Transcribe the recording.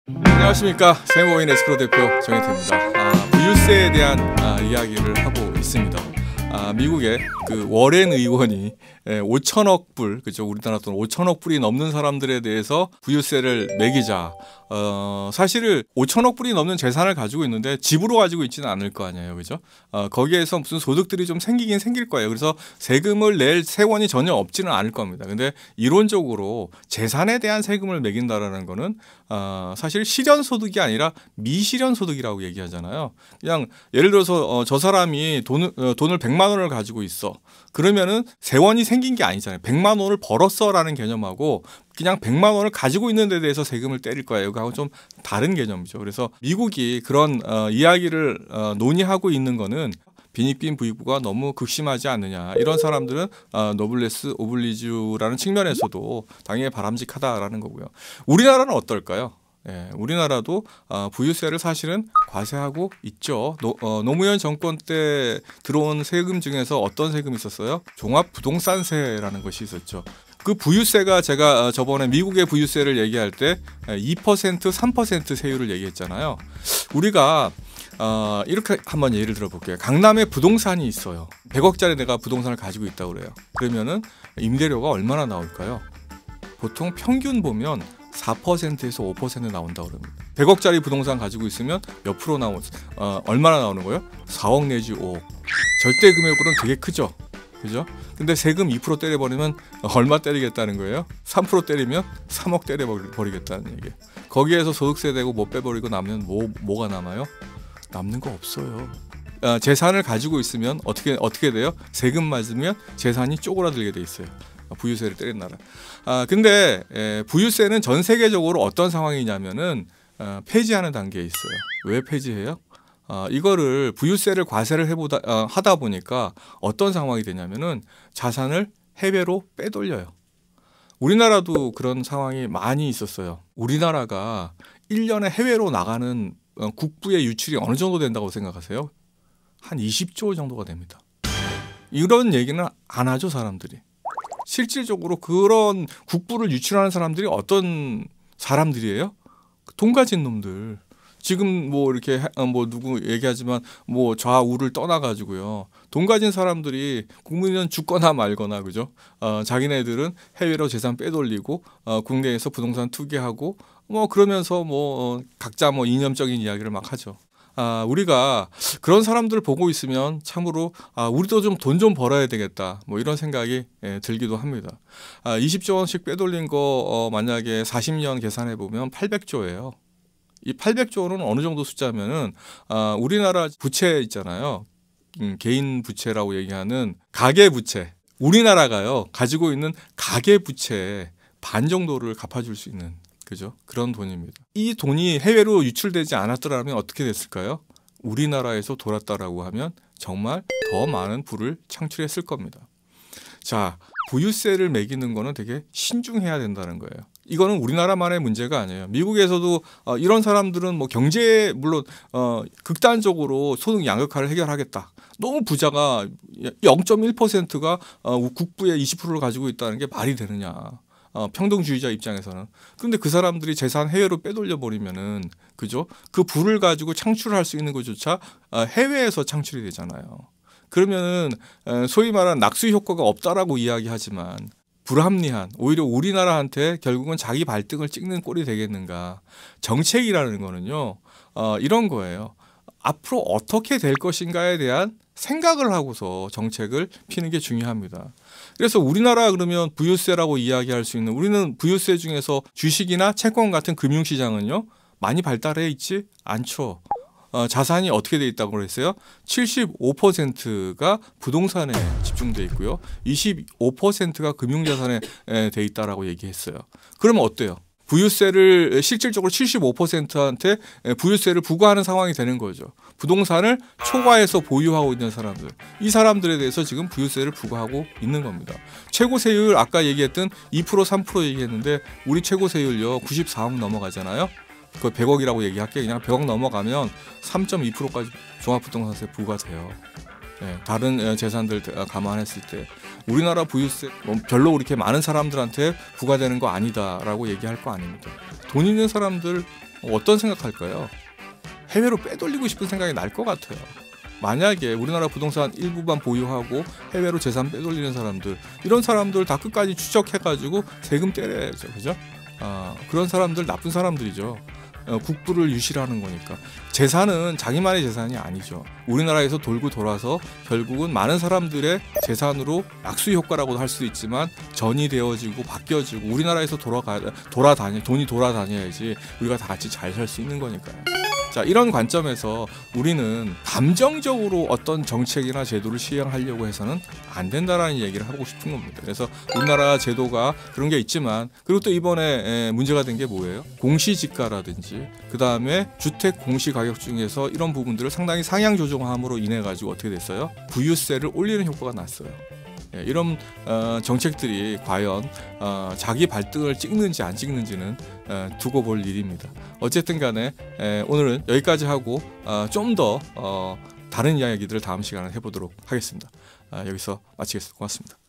안녕하십니까. 세모인 에스크로 대표 정혜태입니다. 부유세에 대한 이야기를 하고 있습니다. 미국의 그 워렌 의원이 5천억 불, 그죠? 우리나라 돈 5천억 불이 넘는 사람들에 대해서 부유세를 매기자. 사실 5천억 불이 넘는 재산을 가지고 있는데 집으로 가지고 있지는 않을 거 아니에요, 그죠? 거기에서 무슨 소득들이 좀 생기긴 생길 거예요. 그래서 세금을 낼 세원이 전혀 없지는 않을 겁니다. 근데 이론적으로 재산에 대한 세금을 매긴다라는 거는 사실 실현소득이 아니라 미실현소득이라고 얘기하잖아요. 그냥 예를 들어서 저 사람이 돈을 100만 원을 가지고 있어. 그러면은 세원이 생긴 게 아니잖아요. 100만 원을 벌었어라는 개념하고 그냥 100만 원을 가지고 있는 데 대해서 세금을 때릴 거예요. 이거하고 좀 다른 개념이죠. 그래서 미국이 그런 이야기를 논의하고 있는 거는 빈익빈 부익부가 너무 극심하지 않느냐. 이런 사람들은 노블레스 오블리주라는 측면에서도 당연히 바람직하다라는 거고요. 우리나라는 어떨까요? 네, 우리나라도 부유세를 사실은 과세하고 있죠. 노무현 정권 때 들어온 세금 중에서 어떤 세금이 있었어요? 종합부동산세라는 것이 있었죠. 그 부유세가 제가 저번에 미국의 부유세를 얘기할 때 2%, 3% 세율을 얘기했잖아요. 우리가 이렇게 한번 예를 들어볼게요. 강남에 부동산이 있어요. 100억짜리 내가 부동산을 가지고 있다고 그래요. 그러면은 임대료가 얼마나 나올까요? 보통 평균 보면 4%에서 5% 나온다고 그럽니다. 100억짜리 부동산 가지고 있으면 몇 프로 얼마나 나오는 거예요? 4억 내지 5억. 절대 금액으로는 되게 크죠. 그죠? 근데 세금 2% 때려버리면 얼마 때리겠다는 거예요? 3% 때리면 3억 때려버리겠다는 얘기예요. 거기에서 소득세 되고 못 빼버리고 나면 뭐가 남아요? 남는 거 없어요. 재산을 가지고 있으면 어떻게 돼요? 세금 맞으면 재산이 쪼그라들게 돼 있어요. 부유세를 때린 나라. 근데 부유세는 전 세계적으로 어떤 상황이냐면은 폐지하는 단계에 있어요. 왜 폐지해요? 이거를 부유세를 과세를 하다 보니까 어떤 상황이 되냐면은 자산을 해외로 빼돌려요. 우리나라도 그런 상황이 많이 있었어요. 우리나라가 1년에 해외로 나가는 국부의 유출이 어느 정도 된다고 생각하세요? 한 20조 정도가 됩니다. 이런 얘기는 안 하죠, 사람들이. 실질적으로 그런 국부를 유출하는 사람들이 어떤 사람들이에요? 돈 가진 놈들. 지금 뭐 이렇게 뭐 누구 얘기하지만 뭐 좌우를 떠나가지고요. 돈 가진 사람들이 국민은 죽거나 말거나, 그죠? 자기네들은 해외로 재산 빼돌리고 국내에서 부동산 투기하고 뭐 그러면서 각자 이념적인 이야기를 막 하죠. 우리가 그런 사람들을 보고 있으면 참으로 우리도 좀 돈 좀 벌어야 되겠다, 뭐 이런 생각이 들기도 합니다. 20조 원씩 빼돌린 거 만약에 40년 계산해 보면 800조예요. 이 800조는 어느 정도 숫자면은 우리나라 부채 있잖아요. 개인 부채라고 얘기하는 가계 부채. 우리나라가요 가지고 있는 가계 부채 반 정도를 갚아줄 수 있는, 그죠? 그런 돈입니다. 이 돈이 해외로 유출되지 않았더라면 어떻게 됐을까요? 우리나라에서 돌았다라고 하면 정말 더 많은 부를 창출했을 겁니다. 자, 부유세를 매기는 거는 되게 신중해야 된다는 거예요. 이거는 우리나라만의 문제가 아니에요. 미국에서도 이런 사람들은 뭐 경제에 물론 극단적으로 소득 양극화를 해결하겠다. 너무 부자가 0.1%가 국부의 20%를 가지고 있다는 게 말이 되느냐. 평등주의자 입장에서는. 그런데 그 사람들이 재산 해외로 빼돌려 버리면은, 그죠? 그 부를 가지고 창출할 수 있는 것조차 해외에서 창출이 되잖아요. 그러면은 소위 말하는 낙수 효과가 없다라고 이야기하지만 불합리한, 오히려 우리나라한테 결국은 자기 발등을 찍는 꼴이 되겠는가. 정책이라는 거는요, 이런 거예요. 앞으로 어떻게 될 것인가에 대한 생각을 하고서 정책을 피는 게 중요합니다. 그래서 우리나라 그러면 부유세라고 이야기할 수 있는, 우리는 부유세 중에서 주식이나 채권 같은 금융시장은요 많이 발달해 있지 않죠. 자산이 어떻게 돼 있다고 그랬어요? 75%가 부동산에 집중돼 있고요. 25%가 금융자산에 돼 있다라고 얘기했어요. 그러면 어때요? 부유세를 실질적으로 75%한테 부유세를 부과하는 상황이 되는 거죠. 부동산을 초과해서 보유하고 있는 사람들, 이 사람들에 대해서 지금 부유세를 부과하고 있는 겁니다. 최고 세율 아까 얘기했던 2%, 3% 얘기했는데 우리 최고 세율요 94억 넘어가잖아요. 그 100억이라고 얘기할게요. 그냥 100억 넘어가면 3.2%까지 종합부동산세 부과돼요. 네, 다른 재산들 감안했을 때 우리나라 부유세 별로 그렇게 많은 사람들한테 부과되는 거 아니다라고 얘기할 거 아닙니다. 돈 있는 사람들 어떤 생각할까요? 해외로 빼돌리고 싶은 생각이 날 것 같아요. 만약에 우리나라 부동산 일부만 보유하고 해외로 재산 빼돌리는 사람들, 이런 사람들 다 끝까지 추적해가지고 세금 때려야죠, 그죠? 그런 사람들 나쁜 사람들이죠. 국부를 유실하는 거니까. 재산은 자기만의 재산이 아니죠. 우리나라에서 돌고 돌아서 결국은 많은 사람들의 재산으로 악수 효과라고도 할 수 있지만 전이 되어지고 바뀌어지고 우리나라에서 돈이 돌아다녀야지 우리가 다 같이 잘 살 수 있는 거니까요. 자, 이런 관점에서 우리는 감정적으로 어떤 정책이나 제도를 시행하려고 해서는 안 된다라는 얘기를 하고 싶은 겁니다. 그래서 우리나라 제도가 그런 게 있지만, 그리고 또 이번에 문제가 된 게 뭐예요? 공시지가라든지 그 다음에 주택 공시가격 중에서 이런 부분들을 상당히 상향 조정함으로 인해 가지고 어떻게 됐어요? 부유세를 올리는 효과가 났어요. 이런 정책들이 과연 자기 발등을 찍는지 안 찍는지는 두고 볼 일입니다. 어쨌든 간에 오늘은 여기까지 하고 좀 더 다른 이야기들을 다음 시간에 해보도록 하겠습니다. 여기서 마치겠습니다. 고맙습니다.